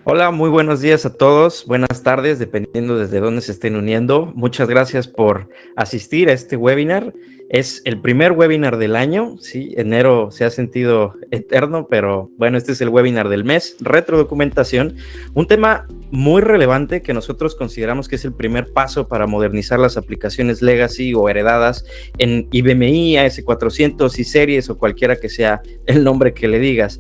Hola, muy buenos días a todos, buenas tardes, dependiendo desde dónde se estén uniendo. Muchas gracias por asistir a este webinar. Es el primer webinar del año, sí, enero se ha sentido eterno, pero bueno, este es el webinar del mes, retrodocumentación, un tema muy relevante que nosotros consideramos que es el primer paso para modernizar las aplicaciones legacy o heredadas en IBMI, AS400 y series o cualquiera que sea el nombre que le digas.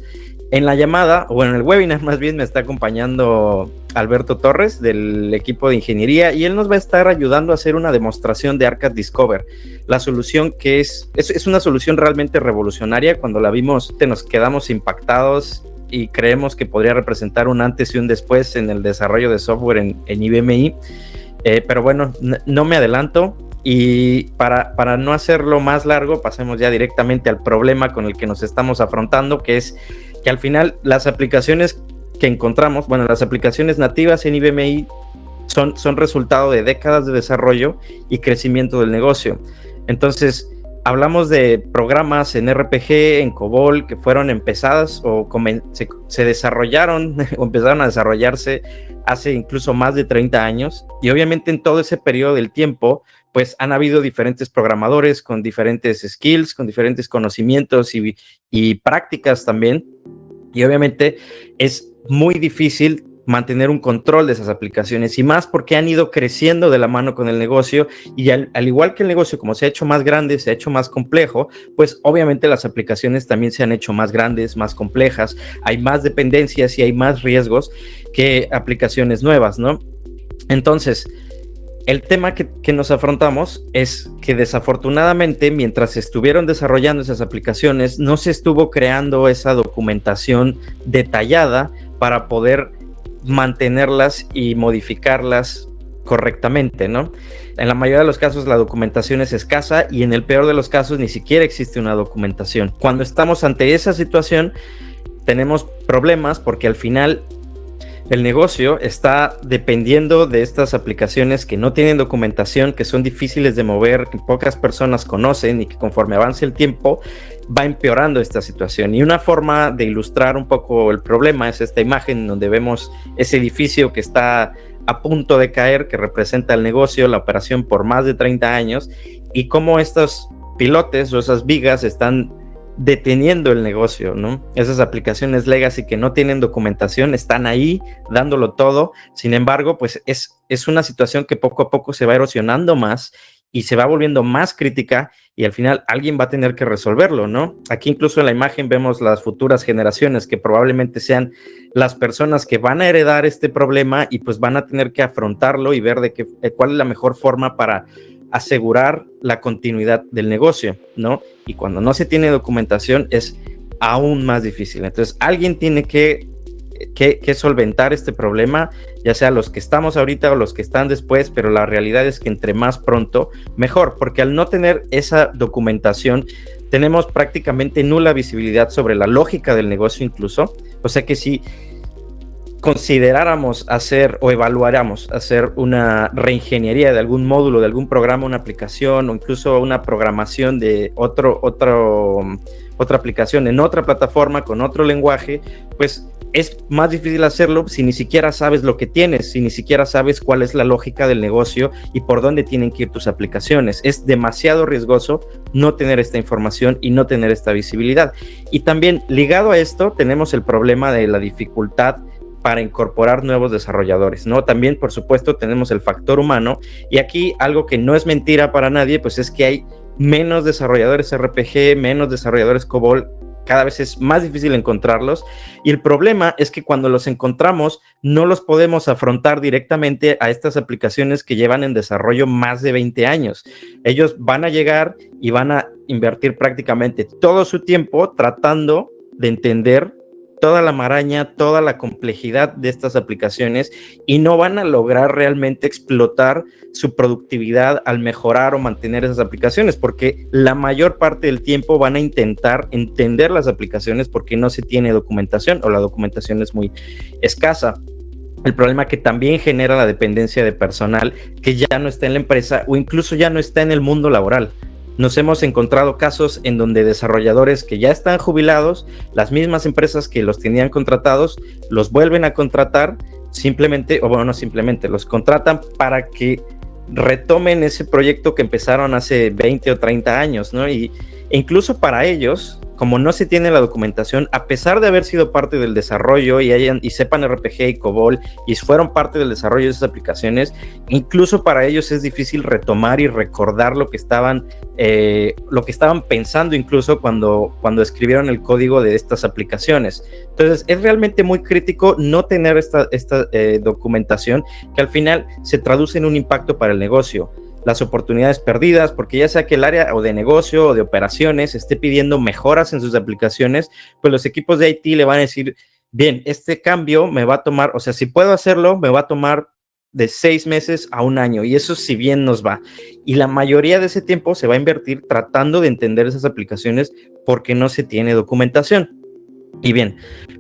En la llamada, o en el webinar más bien, me está acompañando Alberto Torres del equipo de ingeniería y él nos va a estar ayudando a hacer una demostración de Arcad Discover. La solución que es una solución realmente revolucionaria. Cuando la vimos nos quedamos impactados y creemos que podría representar un antes y un después en el desarrollo de software en IBMI. Pero bueno, no me adelanto. Y para no hacerlo más largo, pasemos ya directamente al problema con el que nos estamos afrontando, que es que al final las aplicaciones que encontramos, bueno, las aplicaciones nativas en IBMI son resultado de décadas de desarrollo y crecimiento del negocio. Entonces, hablamos de programas en RPG, en COBOL, que fueron empezadas o se desarrollaron o empezaron a desarrollarse hace incluso más de 30 años. Y obviamente en todo ese periodo del tiempo, pues han habido diferentes programadores con diferentes skills, con diferentes conocimientos y prácticas también. Y obviamente es muy difícil mantener un control de esas aplicaciones y más porque han ido creciendo de la mano con el negocio y al igual que el negocio, como se ha hecho más grande, se ha hecho más complejo, pues obviamente las aplicaciones también se han hecho más grandes, más complejas, hay más dependencias y hay más riesgos que aplicaciones nuevas, ¿no? Entonces, el tema que nos afrontamos es que desafortunadamente mientras se estuvieron desarrollando esas aplicaciones no se estuvo creando esa documentación detallada para poder mantenerlas y modificarlas correctamente, ¿no? En la mayoría de los casos la documentación es escasa y en el peor de los casos ni siquiera existe una documentación. Cuando estamos ante esa situación tenemos problemas porque al final el negocio está dependiendo de estas aplicaciones que no tienen documentación, que son difíciles de mover, que pocas personas conocen y que conforme avance el tiempo va empeorando esta situación. Y una forma de ilustrar un poco el problema es esta imagen donde vemos ese edificio que está a punto de caer, que representa el negocio, la operación por más de 30 años y cómo estos pilotes o esas vigas están deteniendo el negocio, ¿no? Esas aplicaciones legacy que no tienen documentación están ahí dándolo todo. Sin embargo, pues es una situación que poco a poco se va erosionando más y se va volviendo más crítica y al final alguien va a tener que resolverlo, ¿no? Aquí incluso en la imagen vemos las futuras generaciones que probablemente sean las personas que van a heredar este problema y pues van a tener que afrontarlo y ver cuál es la mejor forma para asegurar la continuidad del negocio, ¿no? Y cuando no se tiene documentación es aún más difícil. Entonces, alguien tiene que solventar este problema, ya sea los que estamos ahorita o los que están después, pero la realidad es que entre más pronto, mejor, porque al no tener esa documentación, tenemos prácticamente nula visibilidad sobre la lógica del negocio incluso. O sea que si consideráramos hacer o evaluáramos hacer una reingeniería de algún módulo, de algún programa, una aplicación o incluso una programación de otra aplicación en otra plataforma con otro lenguaje, pues es más difícil hacerlo si ni siquiera sabes lo que tienes, si ni siquiera sabes cuál es la lógica del negocio y por dónde tienen que ir tus aplicaciones. Es demasiado riesgoso no tener esta información y no tener esta visibilidad. Y también ligado a esto tenemos el problema de la dificultad para incorporar nuevos desarrolladores, ¿no? También, por supuesto, tenemos el factor humano y aquí algo que no es mentira para nadie, pues es que hay menos desarrolladores RPG, menos desarrolladores COBOL, cada vez es más difícil encontrarlos y el problema es que cuando los encontramos no los podemos afrontar directamente a estas aplicaciones que llevan en desarrollo más de 20 años. Ellos van a llegar y van a invertir prácticamente todo su tiempo tratando de entender toda la maraña, toda la complejidad de estas aplicaciones y no van a lograr realmente explotar su productividad al mejorar o mantener esas aplicaciones, porque la mayor parte del tiempo van a intentar entender las aplicaciones porque no se tiene documentación o la documentación es muy escasa. El problema que también genera la dependencia de personal que ya no está en la empresa o incluso ya no está en el mundo laboral. nos hemos encontrado casos en donde desarrolladores que ya están jubilados, las mismas empresas que los tenían contratados, los vuelven a contratar simplemente, o bueno, no simplemente, los contratan para que retomen ese proyecto que empezaron hace 20 o 30 años, ¿no? E incluso para ellos, como no se tiene la documentación, a pesar de haber sido parte del desarrollo y sepan RPG y COBOL y fueron parte del desarrollo de esas aplicaciones, incluso para ellos es difícil retomar y recordar lo que estaban pensando incluso cuando escribieron el código de estas aplicaciones. Entonces es realmente muy crítico no tener esta documentación, que al final se traduce en un impacto para el negocio. Las oportunidades perdidas, porque ya sea que el área o de negocio o de operaciones esté pidiendo mejoras en sus aplicaciones, pues los equipos de IT le van a decir, bien, este cambio me va a tomar, o sea, si puedo hacerlo, me va a tomar de 6 meses a 1 año, y eso si bien nos va. Y la mayoría de ese tiempo se va a invertir tratando de entender esas aplicaciones porque no se tiene documentación. Y bien,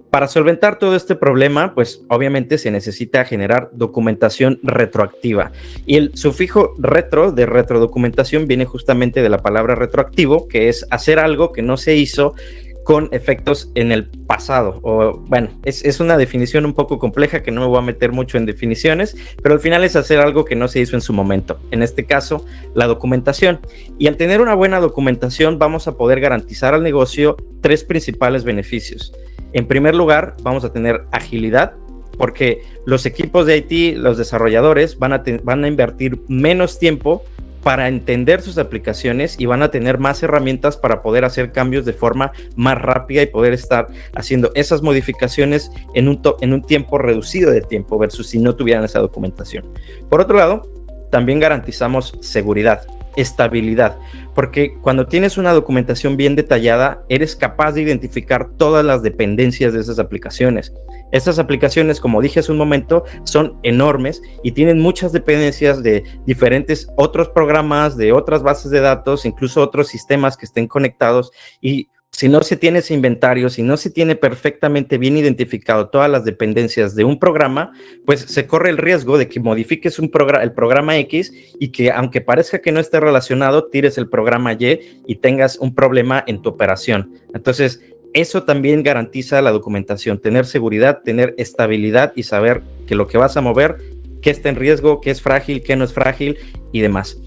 para solventar todo este problema, pues obviamente se necesita generar documentación retroactiva. Y el sufijo retro de retrodocumentación viene justamente de la palabra retroactivo, que es hacer algo que no se hizo con efectos en el pasado. O bueno, es una definición un poco compleja que no me voy a meter mucho en definiciones, pero al final es hacer algo que no se hizo en su momento. En este caso, la documentación. Y al tener una buena documentación, vamos a poder garantizar al negocio 3 principales beneficios. En primer lugar, vamos a tener agilidad, porque los equipos de IT, los desarrolladores, van a invertir menos tiempo para entender sus aplicaciones y van a tener más herramientas para poder hacer cambios de forma más rápida y poder estar haciendo esas modificaciones en un tiempo reducido de tiempo versus si no tuvieran esa documentación. Por otro lado, también garantizamos seguridad, estabilidad, porque cuando tienes una documentación bien detallada, eres capaz de identificar todas las dependencias de esas aplicaciones. Estas aplicaciones, como dije hace un momento, son enormes y tienen muchas dependencias de diferentes otros programas, de otras bases de datos, incluso otros sistemas que estén conectados, y si no se tiene ese inventario, si no se tiene perfectamente bien identificado todas las dependencias de un programa, pues se corre el riesgo de que modifiques el programa X y que, aunque parezca que no esté relacionado, tires el programa Y y tengas un problema en tu operación. Entonces, eso también garantiza la documentación, tener seguridad, tener estabilidad y saber que lo que vas a mover, qué está en riesgo, qué es frágil, qué no es frágil y demás.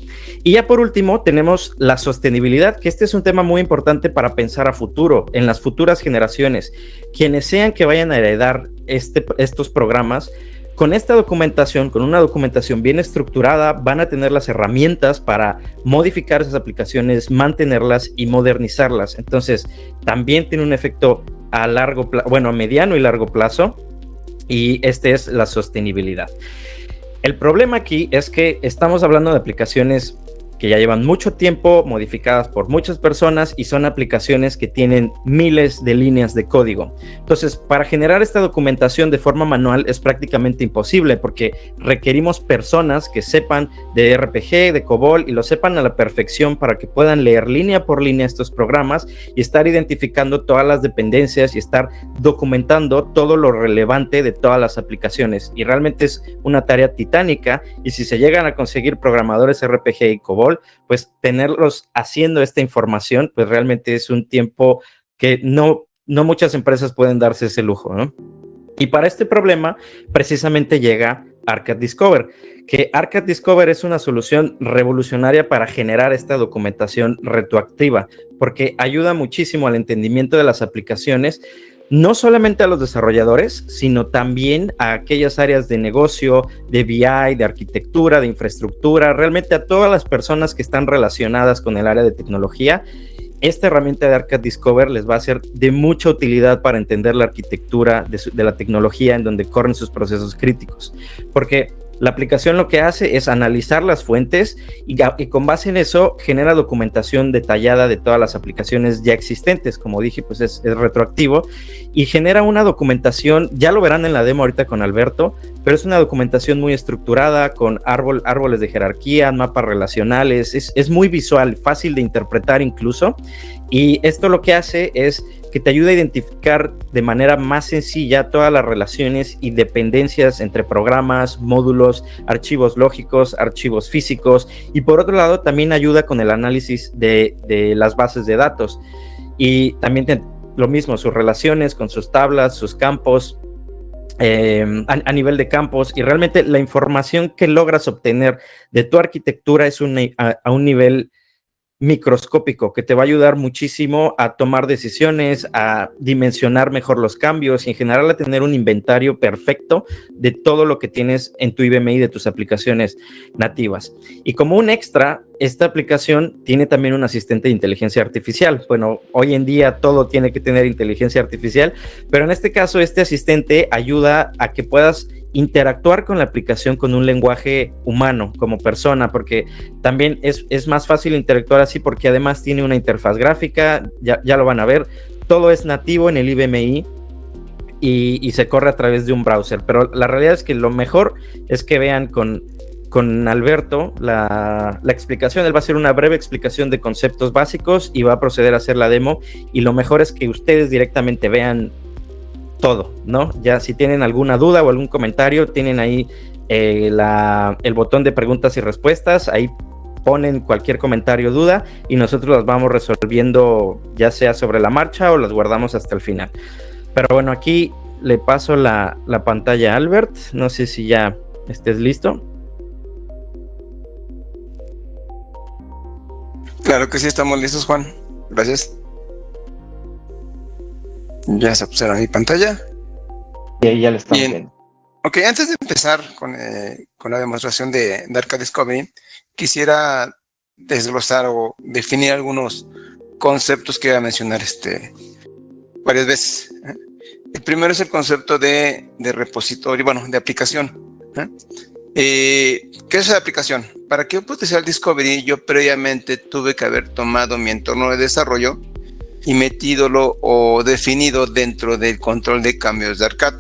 Y ya por último tenemos la sostenibilidad, que este es un tema muy importante para pensar a futuro, en las futuras generaciones. Quienes sean que vayan a heredar estos programas, con esta documentación, con una documentación bien estructurada, van a tener las herramientas para modificar esas aplicaciones, mantenerlas y modernizarlas. Entonces, también tiene un efecto a mediano y largo plazo, y este es la sostenibilidad. El problema aquí es que estamos hablando de aplicaciones que ya llevan mucho tiempo, modificadas por muchas personas y son aplicaciones que tienen miles de líneas de código. Entonces, para generar esta documentación de forma manual es prácticamente imposible porque requerimos personas que sepan de RPG, de COBOL y lo sepan a la perfección para que puedan leer línea por línea estos programas y estar identificando todas las dependencias y estar documentando todo lo relevante de todas las aplicaciones. Y realmente es una tarea titánica, y si se llegan a conseguir programadores RPG y COBOL, pues tenerlos haciendo esta información, pues realmente es un tiempo que no muchas empresas pueden darse ese lujo, ¿no? Y para este problema, precisamente llega Arcade Discover, que Arcade Discover es una solución revolucionaria para generar esta documentación retroactiva, porque ayuda muchísimo al entendimiento de las aplicaciones, no solamente a los desarrolladores, sino también a aquellas áreas de negocio, de BI, de arquitectura, de infraestructura, realmente a todas las personas que están relacionadas con el área de tecnología. Esta herramienta de Arcade Discover les va a ser de mucha utilidad para entender la arquitectura de la tecnología en donde corren sus procesos críticos, porque la aplicación lo que hace es analizar las fuentes y con base en eso genera documentación detallada de todas las aplicaciones ya existentes. Como dije, pues es retroactivo y genera una documentación, ya lo verán en la demo ahorita con Alberto, pero es una documentación muy estructurada, con árboles de jerarquía, mapas relacionales, es muy visual, fácil de interpretar incluso, y esto lo que hace es que te ayuda a identificar de manera más sencilla todas las relaciones y dependencias entre programas, módulos, archivos lógicos, archivos físicos, y por otro lado también ayuda con el análisis de las bases de datos, y también lo mismo, sus relaciones con sus tablas, sus campos, a nivel de campos, y realmente la información que logras obtener de tu arquitectura es a un nivel microscópico que te va a ayudar muchísimo a tomar decisiones, a dimensionar mejor los cambios y en general a tener un inventario perfecto de todo lo que tienes en tu IBMI, de tus aplicaciones nativas. Y como un extra, esta aplicación tiene también un asistente de inteligencia artificial. Bueno, hoy en día todo tiene que tener inteligencia artificial, pero en este caso este asistente ayuda a que puedas interactuar con la aplicación con un lenguaje humano como persona, porque también es más fácil interactuar así porque además tiene una interfaz gráfica, ya lo van a ver, todo es nativo en el IBMI y se corre a través de un browser, pero la realidad es que lo mejor es que vean con Alberto la explicación. Él va a hacer una breve explicación de conceptos básicos y va a proceder a hacer la demo, y lo mejor es que ustedes directamente vean todo, ¿no? Ya si tienen alguna duda o algún comentario, tienen ahí el botón de preguntas y respuestas, ahí ponen cualquier comentario o duda y nosotros las vamos resolviendo, ya sea sobre la marcha o las guardamos hasta el final. Pero bueno, aquí le paso la pantalla a Albert, no sé si ya estés listo. Claro que sí, estamos listos, Juan. Gracias. Ya se pusieron mi pantalla. Y ahí ya le estamos viendo. Ok, antes de empezar con la demostración de Arca Discovery, quisiera desglosar o definir algunos conceptos que voy a mencionar varias veces. El primero es el concepto de repositorio, bueno, de aplicación. ¿Qué es la aplicación? Para que yo pueda utilizar Discovery, yo previamente tuve que haber tomado mi entorno de desarrollo y metidolo o definido dentro del control de cambios de ARCAD.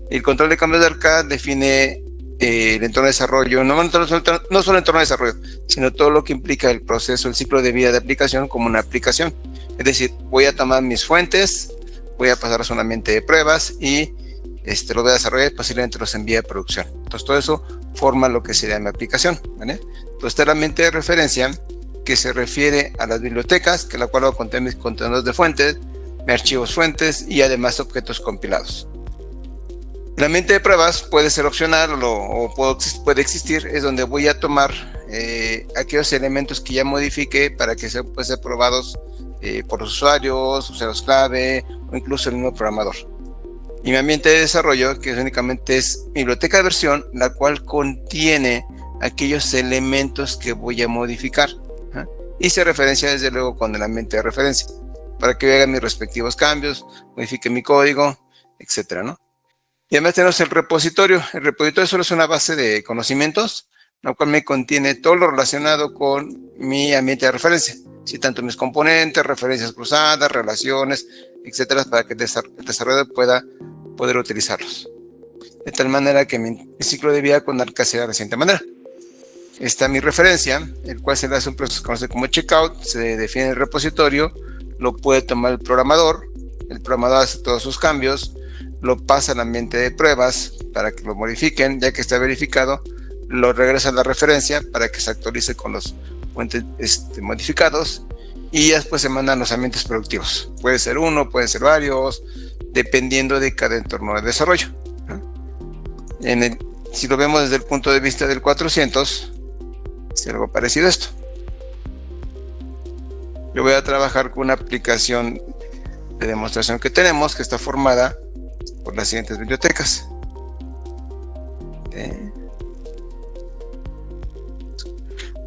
El control de cambios de ARCAD define el entorno de desarrollo, no solo el entorno de desarrollo, sino todo lo que implica el proceso, el ciclo de vida de aplicación como una aplicación. Es decir, voy a tomar mis fuentes, voy a pasar a un ambiente de pruebas y lo voy a desarrollar y posiblemente los envíe a producción. Entonces todo eso forma lo que sería mi aplicación, ¿vale? Entonces está el ambiente de referencia, que se refiere a las bibliotecas, que la cual va a contener mis contenedores de fuentes, mis archivos fuentes y además objetos compilados. El ambiente de pruebas puede ser opcional o puede existir, es donde voy a tomar aquellos elementos que ya modifique para que puedan ser probados por los usuarios clave o incluso el mismo programador. Y mi ambiente de desarrollo, que únicamente es mi biblioteca de versión, la cual contiene aquellos elementos que voy a modificar. Y se referencia desde luego con el ambiente de referencia, para que hagan mis respectivos cambios, modifique mi código, etcétera, ¿no? Y además tenemos el repositorio. El repositorio solo es una base de conocimientos, la cual me contiene todo lo relacionado con mi ambiente de referencia. Sí, tanto mis componentes, referencias cruzadas, relaciones, etcétera, para que el desarrollador pueda poder utilizarlos. De tal manera que mi ciclo de vida con Arca sea de la siguiente manera. Está mi referencia, el cual se le hace un proceso conocido como checkout, se define el repositorio, lo puede tomar el programador hace todos sus cambios, lo pasa al ambiente de pruebas para que lo modifiquen, ya que está verificado, lo regresa a la referencia para que se actualice con los fuentes modificados y después se mandan los ambientes productivos. Puede ser uno, pueden ser varios, dependiendo de cada entorno de desarrollo. Si lo vemos desde el punto de vista del 400, es algo parecido a esto. Yo voy a trabajar con una aplicación de demostración que tenemos, que está formada por las siguientes bibliotecas.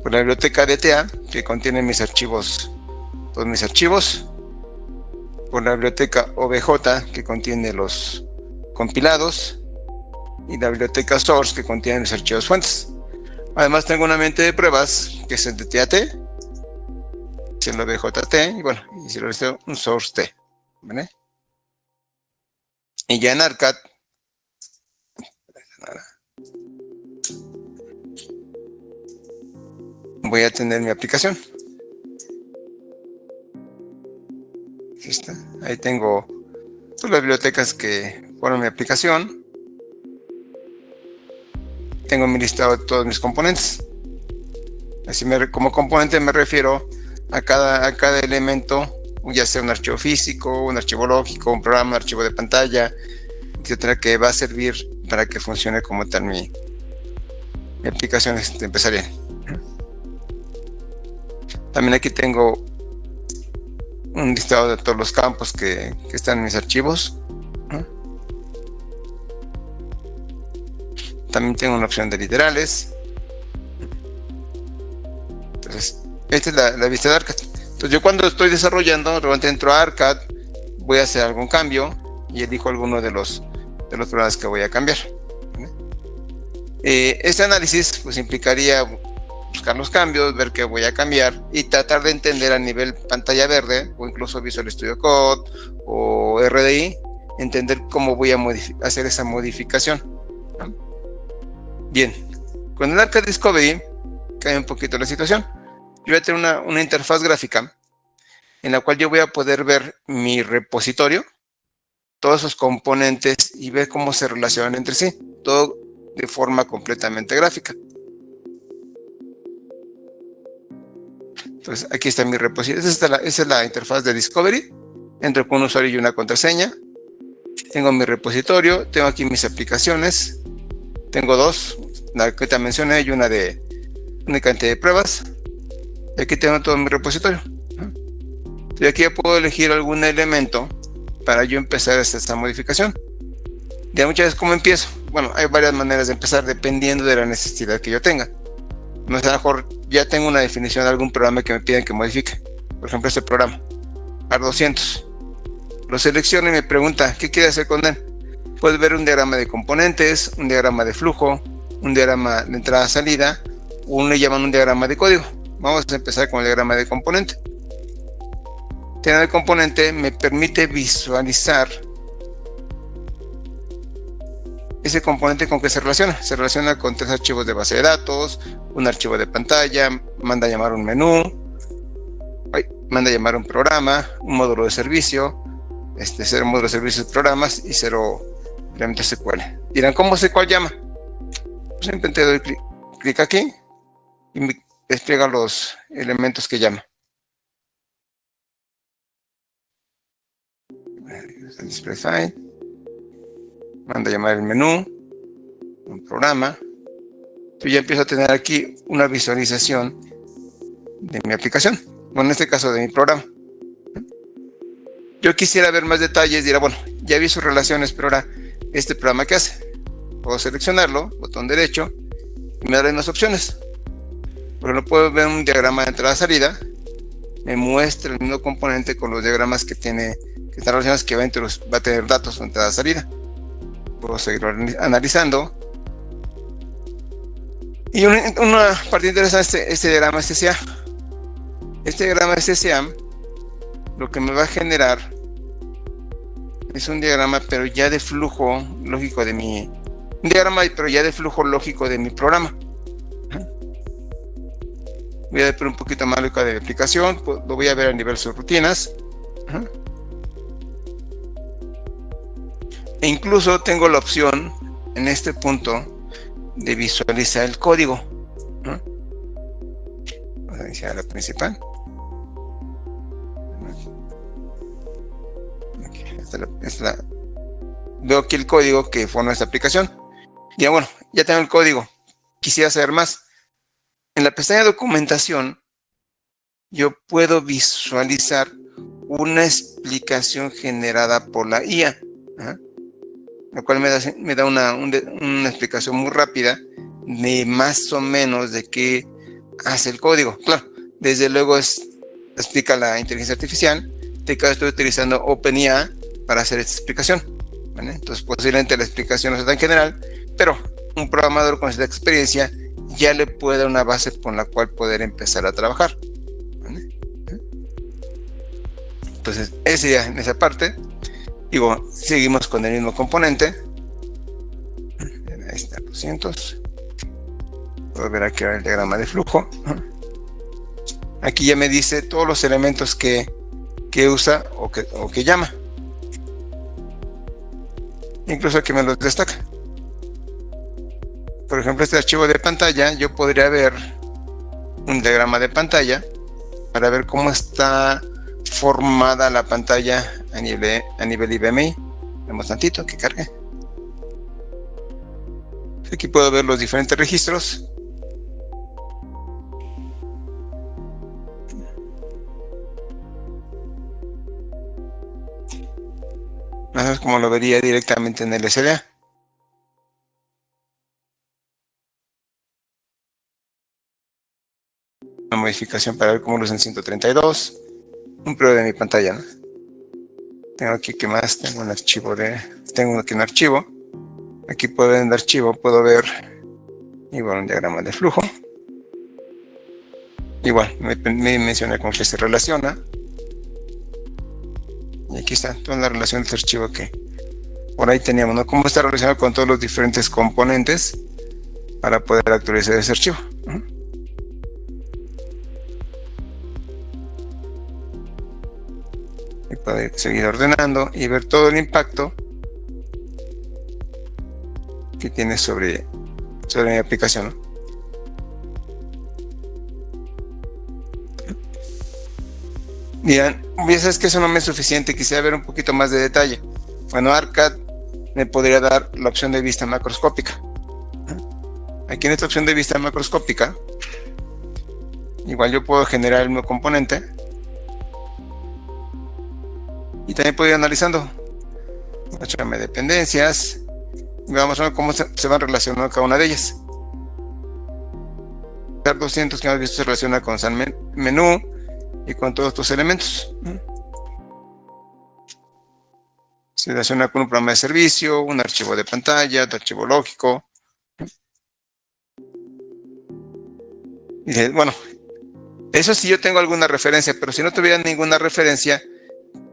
Por la biblioteca DTA, que contiene mis archivos, todos mis archivos. Por la biblioteca OBJ, que contiene los compilados. Y la biblioteca Source, que contiene mis archivos fuentes. Además tengo un ambiente de pruebas, que es el de TAT, es el OBJT, y bueno, y si lo deseo, un Source T, ¿vale? Y ya en ARCAD, voy a tener mi aplicación. Aquí está. Ahí tengo todas las bibliotecas que fueron mi aplicación. Tengo mi listado de todos mis componentes. Así como componente me refiero a cada elemento, ya sea un archivo físico, un archivo lógico, un programa, un archivo de pantalla, etcétera, que va a servir para que funcione como tal mi aplicación empresarial. También aquí tengo un listado de todos los campos que están en mis archivos. También tengo una opción de literales. Entonces, esta es la vista de ARCAD. Entonces, yo cuando estoy desarrollando, realmente entro a ARCAD, voy a hacer algún cambio y elijo alguno de los programas que voy a cambiar. Este análisis pues implicaría buscar los cambios, ver qué voy a cambiar y tratar de entender a nivel pantalla verde o incluso Visual Studio Code o RDI, entender cómo voy a hacer esa modificación. Bien, con el ARCAD Discovery cambia un poquito la situación. Yo voy a tener una interfaz gráfica en la cual yo voy a poder ver mi repositorio, todos sus componentes y ver cómo se relacionan entre sí, todo de forma completamente gráfica. Entonces aquí está mi repositorio. Esa es la interfaz de Discovery. Entro con un usuario y una contraseña. Tengo mi repositorio, tengo aquí mis aplicaciones. Tengo dos, la que te mencioné y una únicamente de pruebas. Y aquí tengo todo mi repositorio. Y aquí ya puedo elegir algún elemento para yo empezar a hacer esta modificación. Ya muchas veces, ¿cómo empiezo? Bueno, hay varias maneras de empezar dependiendo de la necesidad que yo tenga. No sé, a lo mejor ya tengo una definición de algún programa que me piden que modifique. Por ejemplo, este programa, AR200. Lo selecciono y me pregunta, ¿qué quiere hacer con él? Puedes ver un diagrama de componentes, un diagrama de flujo, un diagrama de entrada-salida, o le llaman un diagrama de código. Vamos a empezar con el diagrama de componente. Tener el componente me permite visualizar ese componente con que se relaciona. Se relaciona con 3 archivos de base de datos, un archivo de pantalla, manda a llamar un menú, manda a llamar un programa, un módulo de servicio, 0 módulo de servicios de programas y 0 elementos SQL. Dirán, ¿cómo sé cuál llama? Pues simplemente doy clic aquí y me despliega los elementos que llama. El display file, manda a llamar el menú, un programa. Yo ya empiezo a tener aquí una visualización de mi aplicación, bueno, en este caso de mi programa. Yo quisiera ver más detalles, dirá, bueno, ya vi sus relaciones, pero ahora, ¿este programa qué hace? Puedo seleccionarlo, botón derecho, y me daré unas opciones. Por ejemplo, puedo ver un diagrama de entrada-salida, me muestra el mismo componente con los diagramas que están relacionados, que va a tener datos de entrada-salida. Puedo seguir analizando. Y una parte interesante, este diagrama SSA. Este diagrama SSA lo que me va a generar es un diagrama, pero ya de flujo lógico de mi... Un diagrama, pero ya de flujo lógico de mi programa. Voy a ver un poquito más lógica de aplicación, lo voy a ver a nivel subrutinas. E incluso tengo la opción en este punto de visualizar el código. Vamos a iniciar la principal. Veo aquí el código que forma esta aplicación. Y bueno, ya tengo el código. Quisiera saber más. En la pestaña documentación, yo puedo visualizar una explicación generada por la IA. Lo cual me da una explicación muy rápida de más o menos de qué hace el código. Claro, desde luego explica la inteligencia artificial. En este caso estoy utilizando OpenIA para hacer esta explicación. ¿Vale? Entonces posiblemente la explicación no sea tan general, pero un programador con esta experiencia ya le puede dar una base con la cual poder empezar a trabajar. ¿Vale? Entonces ese ya en esa parte. Digo, seguimos con el mismo componente. Ahí está, 200. Puedo ver aquí el diagrama de flujo. Aquí ya me dice todos los elementos que usa o que llama. Incluso aquí me los destaca. Por ejemplo, este archivo de pantalla, yo podría ver un diagrama de pantalla para ver cómo está formada la pantalla a nivel IBMI. Vemos tantito que cargue. Aquí puedo ver los diferentes registros. Más o menos como lo vería directamente en el SDA. Una modificación para ver cómo luce en 132. Un prueba de mi pantalla, ¿no? Tengo aquí que más, tengo aquí un archivo. Aquí puedo ver en el archivo, puedo ver igual un diagrama de flujo. Igual, me menciona con qué se relaciona. Y aquí está toda la relación de este archivo que por ahí teníamos, ¿no? Cómo está relacionado con todos los diferentes componentes para poder actualizar ese archivo. Y poder seguir ordenando y ver todo el impacto que tiene sobre mi aplicación, ¿no? Dirán, es que eso no me es suficiente, quisiera ver un poquito más de detalle. Bueno, ARCAD me podría dar la opción de vista macroscópica. Aquí en esta opción de vista macroscópica, igual yo puedo generar el nuevo componente y también puedo ir analizando. Muéstrame dependencias y vamos a ver cómo se van relacionando cada una de ellas. 200 que hemos visto se relaciona con San Menú y con todos estos elementos. Se relaciona con un programa de servicio, un archivo de pantalla, otro archivo lógico. Y bueno, eso sí yo tengo alguna referencia, pero si no tuviera ninguna referencia,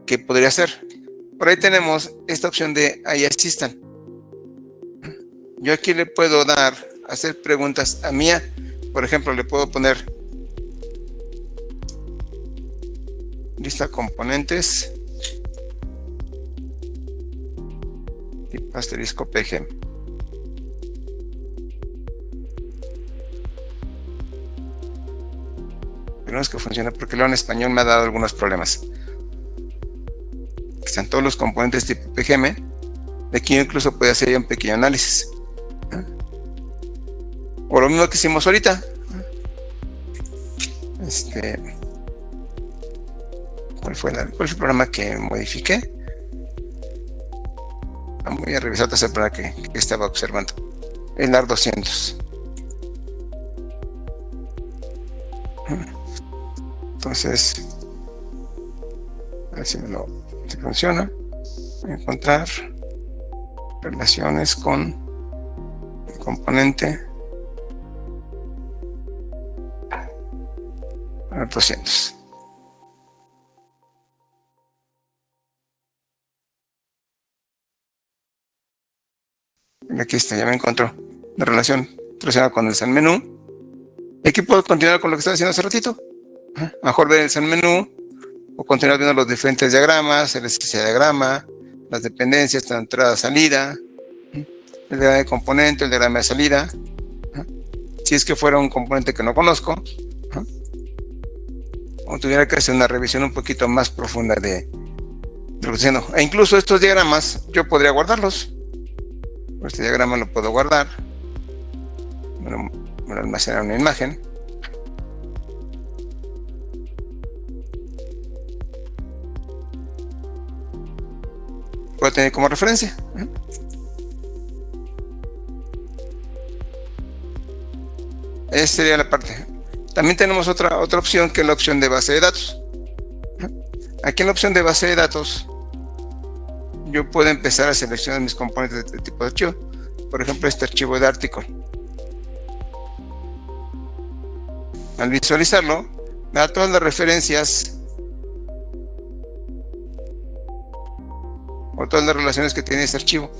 ¿qué podría ser? Por ahí tenemos esta opción de AI Assistant. Yo aquí le puedo hacer preguntas a Mía. Por ejemplo, le puedo poner lista componentes tipo asterisco PG. Pero no es que funcione porque luego en español me ha dado algunos problemas. Están todos los componentes tipo PGM. De aquí incluso puede hacer un pequeño análisis. O lo mismo que hicimos ahorita. ¿Cuál fue el programa que modifiqué? Voy a revisar el programa que estaba observando. El AR 200. Entonces, a ver si funciona. Voy a encontrar relaciones con el componente AR 200. Aquí está, ya me encontró la relación relacionada con el San Menú. Y aquí puedo continuar con lo que estaba haciendo hace ratito. Mejor ver el San Menú o continuar viendo los diferentes diagramas, el diagrama, las dependencias, la entrada, salida, el diagrama de componente, el diagrama de salida. Si es que fuera un componente que no conozco, o tuviera que hacer una revisión un poquito más profunda de lo que estoy haciendo. E incluso estos diagramas yo podría guardarlos. Este diagrama lo puedo guardar. Me lo almacena una imagen. Puedo tener como referencia. Esa sería la parte. También tenemos otra opción que es la opción de base de datos. Aquí en la opción de base de datos yo puedo empezar a seleccionar mis componentes de tipo de archivo. Por ejemplo, este archivo de article. Al visualizarlo, me da todas las referencias o todas las relaciones que tiene este archivo.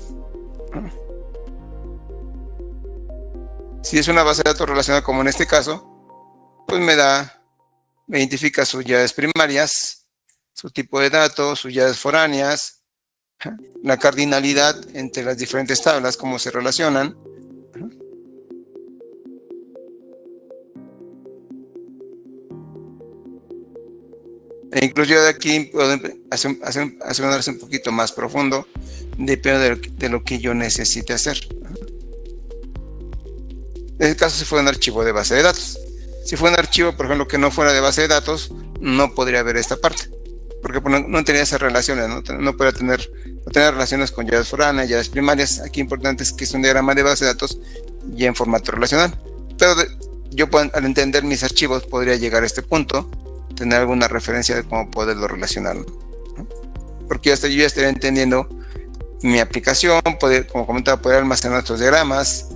Si es una base de datos relacionada como en este caso, pues me da me identifica sus llaves primarias, su tipo de datos, sus llaves foráneas, la cardinalidad entre las diferentes tablas, cómo se relacionan. E incluso yo de aquí puedo hacer un análisis un poquito más profundo, depende de lo que yo necesite hacer. En este caso, si fuera un archivo de base de datos. Si fuera un archivo, por ejemplo, que no fuera de base de datos, no podría ver esta parte, porque no tenía esas relaciones, no podría tener relaciones con llaves foráneas, llaves primarias. Aquí importante es que es un diagrama de base de datos y en formato relacional. Pero yo al entender mis archivos podría llegar a este punto, tener alguna referencia de cómo poderlo relacionar, ¿no? Porque yo ya estaría entendiendo mi aplicación, como comentaba, poder almacenar estos diagramas.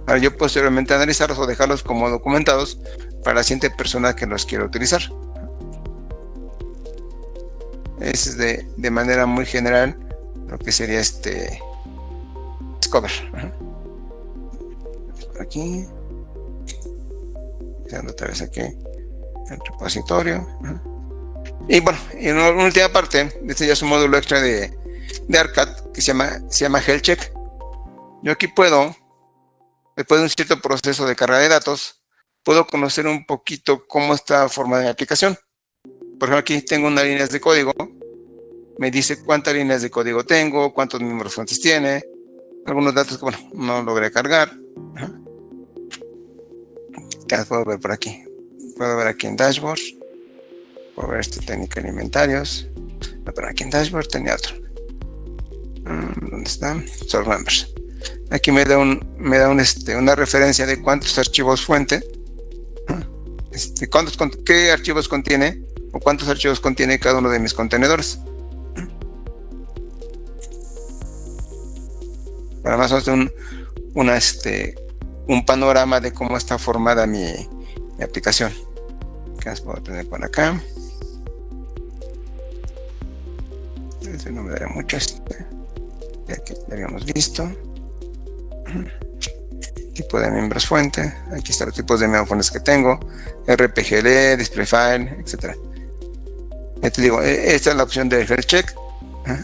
Para yo posteriormente analizarlos o dejarlos como documentados para la siguiente persona que los quiera utilizar. Ese es de manera muy general lo que sería Discover. Por aquí. Otra vez aquí el repositorio. Y bueno, en una última parte, este ya es un módulo extra de ARCAD que se llama Health Check. Yo aquí puedo, después de un cierto proceso de carga de datos, puedo conocer un poquito cómo está formada mi aplicación. Por ejemplo, aquí tengo unas líneas de código. Me dice cuántas líneas de código tengo, cuántos números fuentes tiene, algunos datos que, bueno, no logré cargar. Ya puedo ver por aquí. Puedo ver aquí en Dashboard. Puedo ver técnica de inventarios. Pero aquí en Dashboard tenía otro. ¿Dónde está? Source Members. Aquí me da una referencia de cuántos archivos fuente, qué archivos contiene o cuántos archivos contiene cada uno de mis contenedores. Para más o menos un panorama de cómo está formada mi aplicación. ¿Qué más puedo tener por acá? No me dará mucho ya que ya habíamos visto. Tipo de miembros fuente. Aquí están los tipos de memofines que tengo: RPGL, DisplayFile, etc. Ya te digo, esta es la opción de Health Check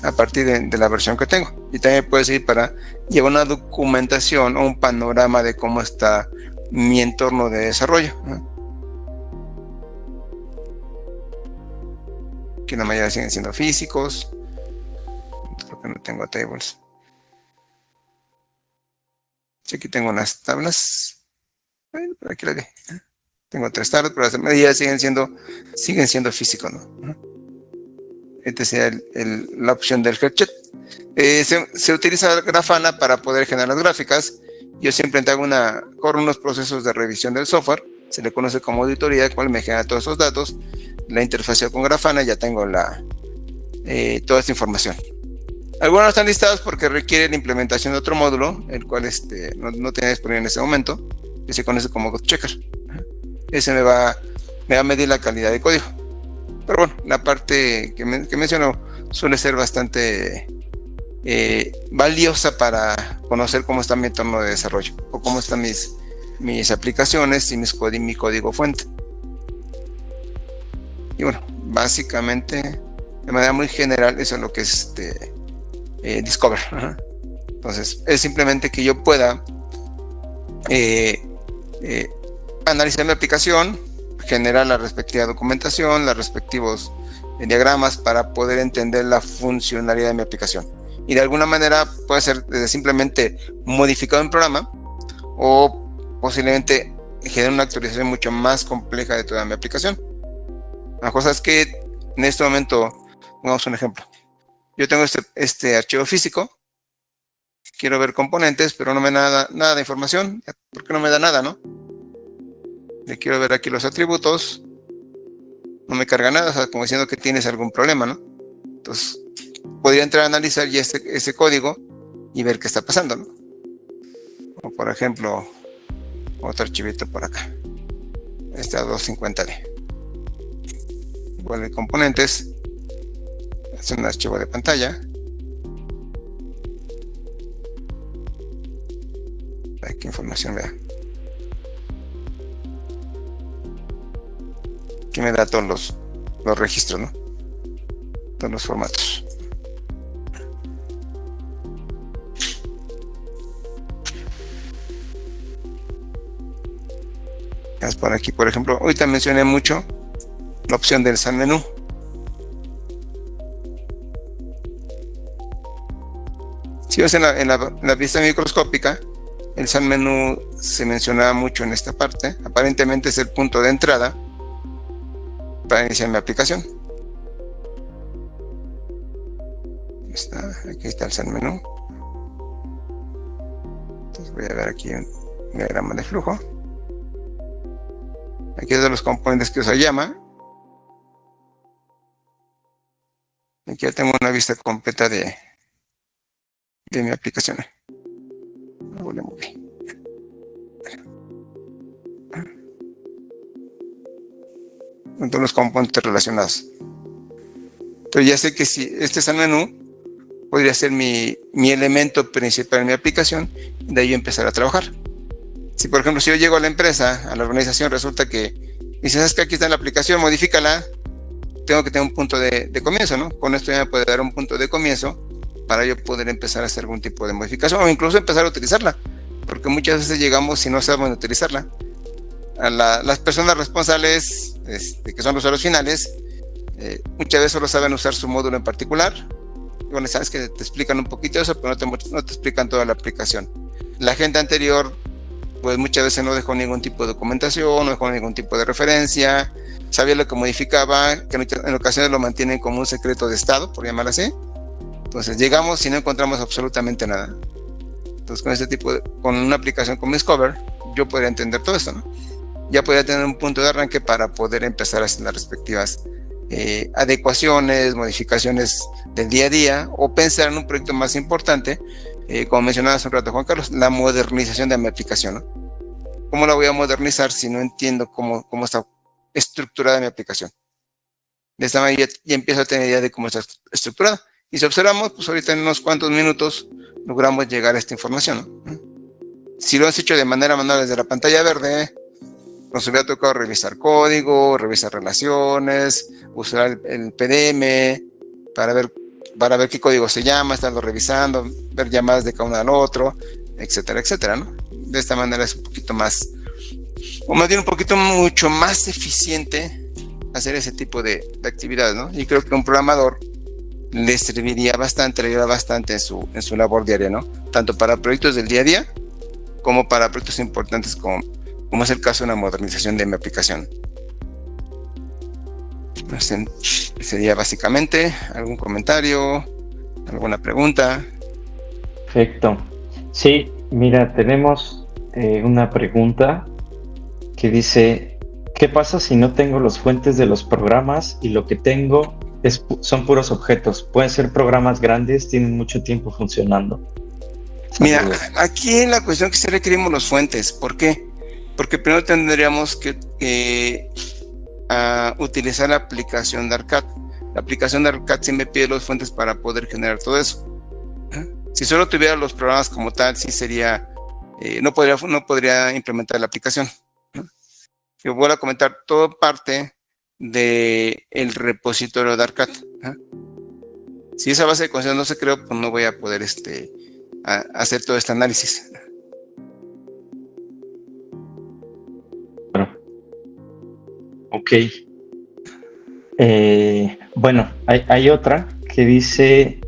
a partir de la versión que tengo. Y también puedes ir para llevar una documentación o un panorama de cómo está mi entorno de desarrollo. Que la mayoría siguen siendo físicos. Creo que no tengo tables. Sí, aquí tengo unas tablas. Por aquí la vi. Tengo 3 tablas, pero las medidas siguen siendo físicos, ¿no? Esta sería la opción del Health Check. Se utiliza Grafana para poder generar las gráficas. Yo siempre corro unos procesos de revisión del software. Se le conoce como auditoría, el cual me genera todos esos datos. La interfaceo con Grafana, ya tengo toda esta información. Algunos no están listados porque requiere la implementación de otro módulo, el cual no tenía disponible en ese momento, que se conoce como GoodChecker. Ese me va a medir la calidad de código. Pero bueno, la parte que menciono suele ser bastante valiosa para conocer cómo está mi entorno de desarrollo o cómo están mis aplicaciones y mi código fuente. Y bueno, básicamente, de manera muy general, eso es lo que es Discover. Entonces, es simplemente que yo pueda analizar mi aplicación, generar la respectiva documentación, los respectivos diagramas para poder entender la funcionalidad de mi aplicación. Y de alguna manera puede ser desde simplemente modificar un programa o posiblemente generar una actualización mucho más compleja de toda mi aplicación. La cosa es que en este momento, pongamos un ejemplo. Yo tengo este archivo físico, quiero ver componentes, pero no me da nada de información. ¿Por qué no me da nada, no? Le quiero ver aquí los atributos, no me carga nada, o sea, como diciendo que tienes algún problema, ¿no? Entonces, podría entrar a analizar ya ese código y ver qué está pasando, ¿no? O por ejemplo, otro archivito por acá. A 250D. Igual de componentes. Es un archivo de pantalla. ¿Qué información vea? Aquí me da todos los registros, ¿no? Todos los formatos. Por aquí, por ejemplo, ahorita mencioné mucho la opción del San Menú. Si ves en la vista microscópica, el San Menú se mencionaba mucho en esta parte. Aparentemente es el punto de entrada para iniciar mi aplicación. Aquí está el San Menú. Entonces voy a ver aquí un diagrama de flujo. Aquí es de los componentes que usa llama. Aquí ya tengo una vista completa de mi aplicación. Lo voy a mover. Con todos los componentes relacionados. Entonces ya sé que si este es el menú, podría ser mi elemento principal en mi aplicación, y de ahí yo empezar a trabajar. Si por ejemplo, si yo llego a la empresa, a la organización, resulta que dice, ¿sabes que aquí está la aplicación? Modifícala. Tengo que tener un punto de comienzo, ¿no? Con esto ya me puede dar un punto de comienzo para yo poder empezar a hacer algún tipo de modificación o incluso empezar a utilizarla, porque muchas veces llegamos y no sabemos utilizarla. A las personas responsables, que son los usuarios finales, muchas veces solo saben usar su módulo en particular. Y bueno, sabes que te explican un poquito eso, pero no te explican toda la aplicación. La gente anterior, pues muchas veces no dejó ningún tipo de documentación, no dejó ningún tipo de referencia, sabía lo que modificaba, que en ocasiones lo mantienen como un secreto de estado, por llamarlo así. Entonces llegamos y no encontramos absolutamente nada. Entonces con una aplicación como Discover, yo podría entender todo esto, ¿no? Ya podría tener un punto de arranque para poder empezar a hacer las respectivas adecuaciones, modificaciones del día a día, o pensar en un proyecto más importante, como mencionaba hace un rato Juan Carlos, la modernización de mi aplicación, ¿no? ¿Cómo la voy a modernizar si no entiendo cómo está estructurada mi aplicación? De esta manera ya empiezo a tener idea de cómo está estructurada. Y si observamos, pues ahorita en unos cuantos minutos logramos llegar a esta información, ¿no? Si lo has hecho de manera manual desde la pantalla verde, nos hubiera tocado revisar código, revisar relaciones, usar el PDM para ver qué código se llama, estarlo revisando, ver llamadas de cada uno al otro, etcétera, etcétera, ¿no? De esta manera es un poquito más, o más bien un poquito mucho más eficiente hacer ese tipo de actividades, ¿no? Y creo que un programador le serviría bastante, le ayuda bastante en su labor diaria, ¿no? Tanto para proyectos del día a día como para proyectos importantes como es el caso de una modernización de mi aplicación. Sería básicamente algún comentario, alguna pregunta. Perfecto. Sí, mira, tenemos una pregunta que dice, ¿qué pasa si no tengo las fuentes de los programas y lo que tengo son puros objetos? Pueden ser programas grandes, tienen mucho tiempo funcionando. Mira, aquí la cuestión que sí requerimos las fuentes. ¿Por qué? Porque primero tendríamos que utilizar la aplicación de ARCAD. La aplicación de ARCAD sí me pide las fuentes para poder generar todo eso. Si solo tuviera los programas como tal, sí sería, no podría implementar la aplicación. Yo voy a comentar todo parte del repositorio de ARCAD. Si esa base de conocimientos no se creó, pues no voy a poder hacer todo este análisis. Ok. Bueno, hay otra que dice,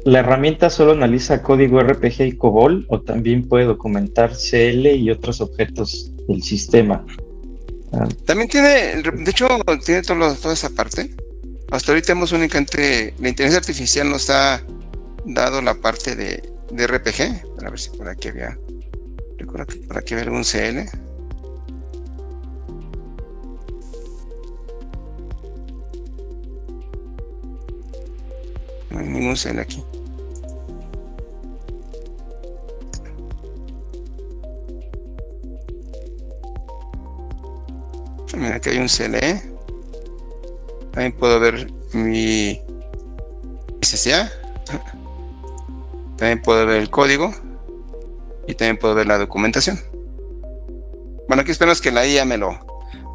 ¿la herramienta solo analiza código RPG y COBOL o también puede documentar CL y otros objetos del sistema? También tiene, de hecho, tiene toda esa parte. Hasta ahorita hemos únicamente, la inteligencia artificial nos ha dado la parte de RPG. Para ver si por aquí había, recuerdo que por aquí había algún CL. No hay ningún CL aquí. Mira, aquí hay un CLE. También puedo ver mi SCA. También puedo ver el código. Y también puedo ver la documentación. Bueno, aquí esperamos que la IA me lo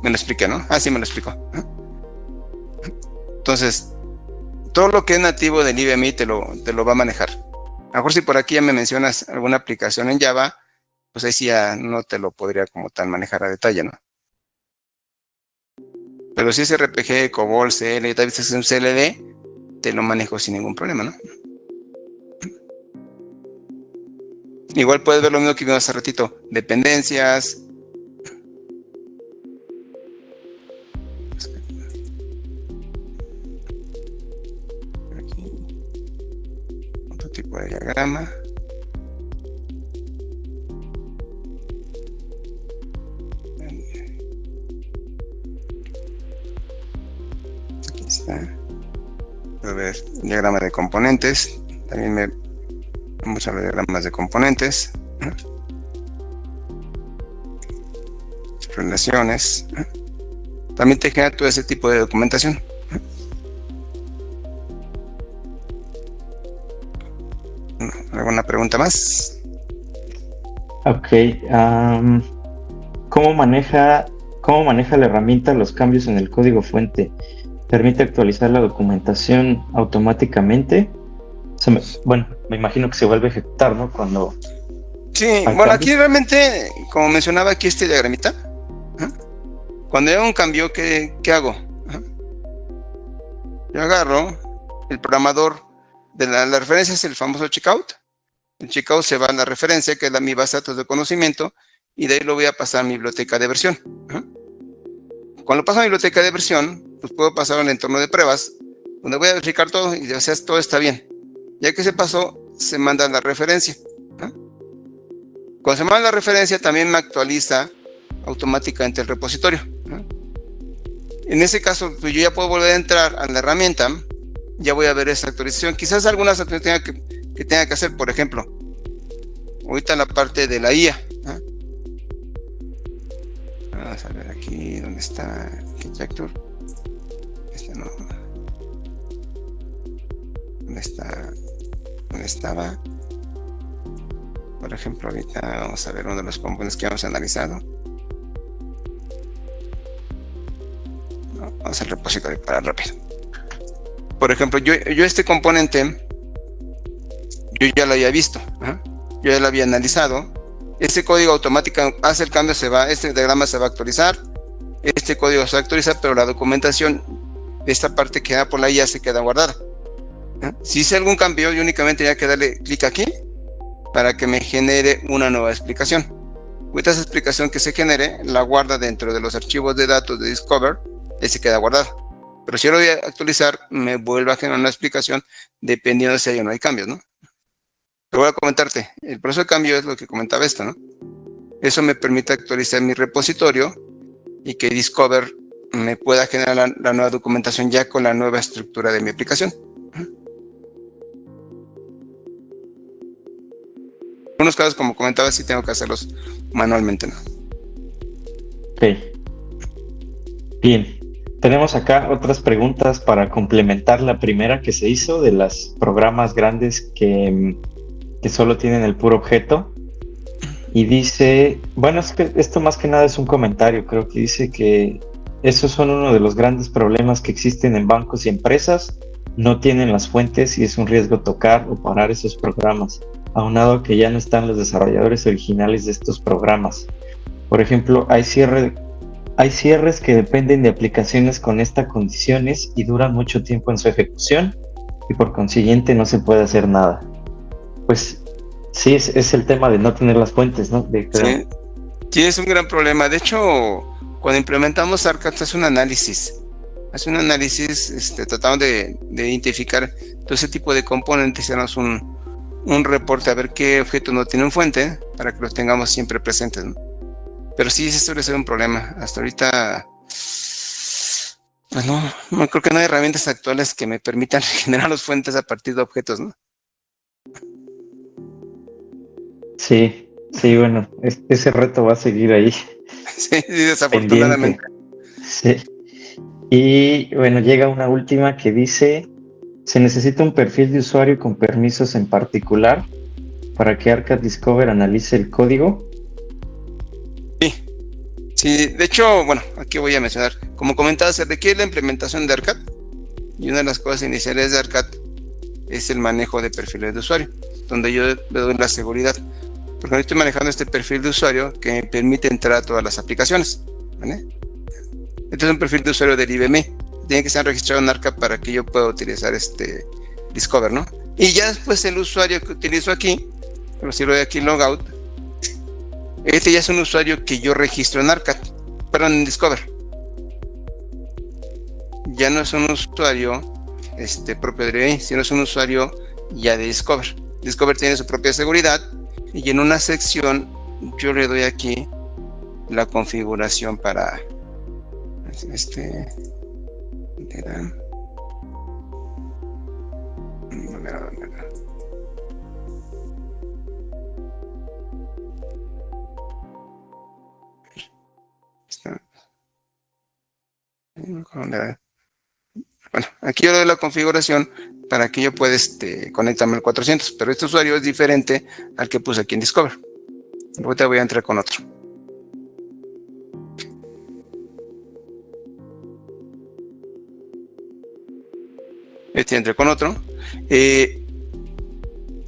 Me lo expliqué, ¿no? Ah, sí, me lo explicó. Entonces, todo lo que es nativo del IBMI te lo va a manejar. A lo mejor si por aquí ya me mencionas alguna aplicación en Java, pues ahí sí ya no te lo podría como tal manejar a detalle, ¿no? Pero si es RPG, COBOL, CL, tal vez es un CLD, te lo manejo sin ningún problema, ¿no? Igual puedes ver lo mismo que vimos hace ratito, dependencias. Aquí, otro tipo de diagrama. Aquí está. Puedo ver diagrama de componentes. También me muchos diagramas de componentes. Relaciones. También te genera todo ese tipo de documentación. ¿Alguna pregunta más? Ok. ¿Cómo maneja la herramienta los cambios en el código fuente? ¿Permite actualizar la documentación automáticamente? Me imagino que se vuelve a ejecutar, ¿no? Cuando Sí, hay bueno, cambios. aquí realmente, como mencionaba aquí este diagramita, cuando hay un cambio, ¿qué hago? Yo agarro el programador de la referencia, es el famoso checkout. El checkout se va a la referencia, que es mi base de datos de conocimiento, y de ahí lo voy a pasar a mi biblioteca de versión. Cuando paso a mi biblioteca de versión, pues puedo pasar al entorno de pruebas, donde voy a verificar todo y ya sea todo está bien. Ya que se pasó, se manda la referencia. Cuando se manda la referencia, también me actualiza automáticamente el repositorio. En ese caso, pues yo ya puedo volver a entrar a la herramienta, ya voy a ver esa actualización. Quizás algunas actualizaciones que tenga que hacer, por ejemplo, ahorita la parte de la IA. Vamos a ver aquí, ¿dónde está Architecture? Este no. ¿Dónde está? ¿Dónde estaba? Por ejemplo, ahorita vamos a ver uno de los componentes que hemos analizado. Vamos al repositorio para rápido. Por ejemplo, yo este componente, yo ya lo había visto. Yo ya lo había analizado. Este código automático hace el cambio, este diagrama se va a actualizar. Este código se va a actualizar, pero la documentación de esta parte que da por la IA se queda guardada. Si hice algún cambio, yo únicamente tenía que darle clic aquí para que me genere una nueva explicación. Esta explicación que se genere la guarda dentro de los archivos de datos de Discover y se queda guardada. Pero si yo lo voy a actualizar, me vuelve a generar una explicación dependiendo de si hay o no hay cambios, ¿no? Pero voy a comentarte, el proceso de cambio es lo que comentaba esto, ¿no? Eso me permite actualizar mi repositorio y que Discover me pueda generar la nueva documentación ya con la nueva estructura de mi aplicación. En algunos casos, como comentaba, sí tengo que hacerlos manualmente, ¿no? Ok. Bien. Tenemos acá otras preguntas para complementar la primera que se hizo de los programas grandes que solo tienen el puro objeto. Y dice, bueno, es que esto más que nada es un comentario, creo que dice que esos son uno de los grandes problemas que existen en bancos y empresas, no tienen las fuentes y es un riesgo tocar o parar esos programas, aunado que ya no están los desarrolladores originales de estos programas. Por ejemplo, hay cierres que dependen de aplicaciones con estas condiciones y duran mucho tiempo en su ejecución y por consiguiente no se puede hacer nada. Pues sí, es el tema de no tener las fuentes, ¿no? Sí, es un gran problema. De hecho, cuando implementamos Arcat hace un análisis, tratamos de identificar todo ese tipo de componentes, hacemos un reporte a ver qué objetos no tienen fuente para que los tengamos siempre presentes, ¿no? Pero sí, eso suele ser un problema. Hasta ahorita, pues no creo que no hay herramientas actuales que me permitan generar las fuentes a partir de objetos, ¿no? Sí, bueno, ese reto va a seguir ahí. Sí, desafortunadamente. Pendiente. Sí. Y bueno, llega una última que dice, ¿se necesita un perfil de usuario con permisos en particular para que Arcat Discover analice el código? Sí, de hecho, bueno, aquí voy a mencionar, como comentaba, se requiere la implementación de ARCAD, y una de las cosas iniciales de ARCAD es el manejo de perfiles de usuario, donde yo le doy la seguridad, porque ahorita estoy manejando este perfil de usuario que me permite entrar a todas las aplicaciones, ¿vale? Este es un perfil de usuario del IBM, tiene que estar registrado en ARCAD para que yo pueda utilizar este Discover, ¿no? Y ya después el usuario que utilizo aquí, pero si lo doy aquí logout, este ya es un usuario que yo registro en ARCAD, perdón, en Discover. Ya no es un usuario propio de IBM, sino es un usuario ya de Discover. Discover tiene su propia seguridad y en una sección yo le doy aquí la configuración para bueno, aquí yo le doy la configuración para que yo pueda conectarme al 400, pero este usuario es diferente al que puse aquí en Discover. Ahorita voy a entrar con otro. Entré con otro.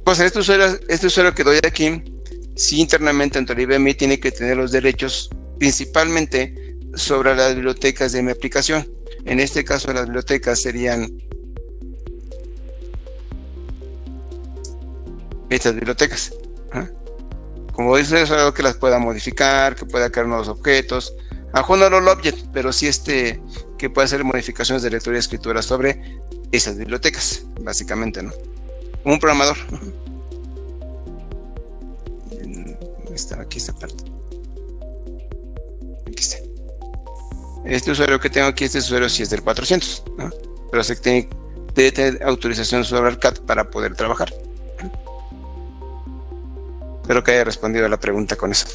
Pues este usuario que doy aquí, sí, internamente dentro del IBM tiene que tener los derechos principalmente sobre las bibliotecas de mi aplicación. En este caso, las bibliotecas serían estas bibliotecas. Como dice, es algo que las pueda modificar, que pueda crear nuevos objetos. Aún no el object, pero sí que pueda hacer modificaciones de lectura y escritura sobre esas bibliotecas, básicamente, ¿no? Como un programador. Aquí esta parte. Aquí está. Este usuario que tengo aquí, este usuario sí es del 400, ¿no? Pero se debe tener autorización sobre ARCAD para poder trabajar. Espero que haya respondido a la pregunta con eso.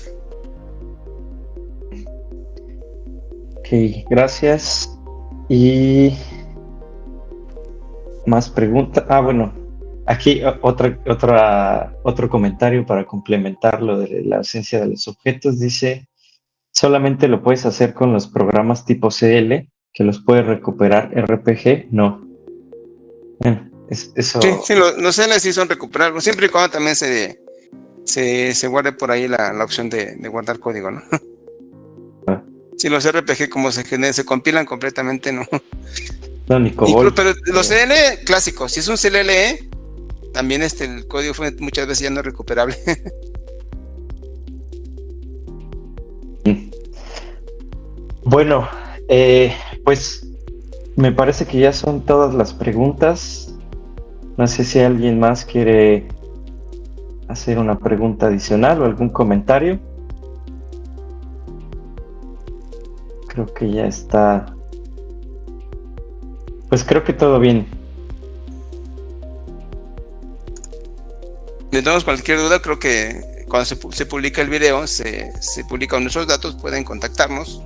Ok, gracias. Y más preguntas. Bueno, aquí otro comentario para complementar lo de la ausencia de los objetos. Dice, solamente lo puedes hacer con los programas tipo CL, que los puedes recuperar RPG. No. Eso. Sí, los CL sí son recuperables, siempre y cuando también se guarde por ahí la opción de guardar código, ¿no? Si los RPG como se compilan completamente, no. No, ni COBOL. Pero los CL clásicos, si es un CLLE, también el código fue muchas veces ya no recuperable. Bueno, pues me parece que ya son todas las preguntas. No sé si alguien más quiere hacer una pregunta adicional o algún comentario. Creo que ya está. Pues creo que todo bien. De todos, cualquier duda, creo que cuando se publica el video, se publican nuestros datos, pueden contactarnos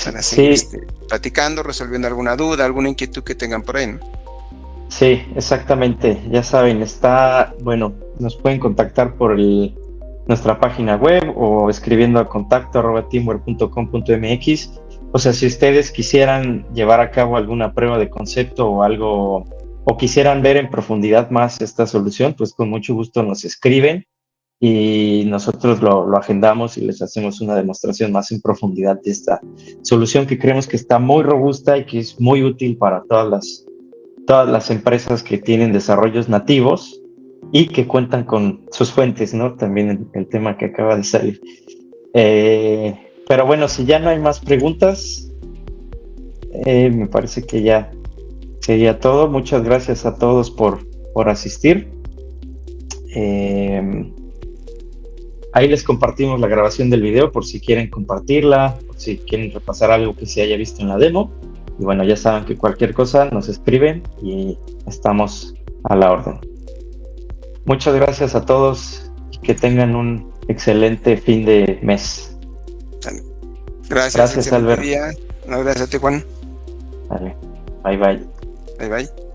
para seguir platicando, resolviendo alguna duda, alguna inquietud que tengan por ahí, ¿no? Sí, exactamente. Ya saben, nos pueden contactar por nuestra página web o escribiendo a contacto@teamware.com.mx. O sea, si ustedes quisieran llevar a cabo alguna prueba de concepto o algo, o quisieran ver en profundidad más esta solución, pues con mucho gusto nos escriben y nosotros lo agendamos y les hacemos una demostración más en profundidad de esta solución que creemos que está muy robusta y que es muy útil para todas las empresas que tienen desarrollos nativos y que cuentan con sus fuentes, ¿no? También el tema que acaba de salir. Pero bueno, si ya no hay más preguntas, me parece que ya sería todo. Muchas gracias a todos por asistir. Ahí les compartimos la grabación del video por si quieren compartirla, por si quieren repasar algo que se haya visto en la demo. Y bueno, ya saben que cualquier cosa nos escriben y estamos a la orden. Muchas gracias a todos y que tengan un excelente fin de mes. Gracias, Albert. No, gracias a ti, Juan. Vale. Bye, bye. Bye, bye.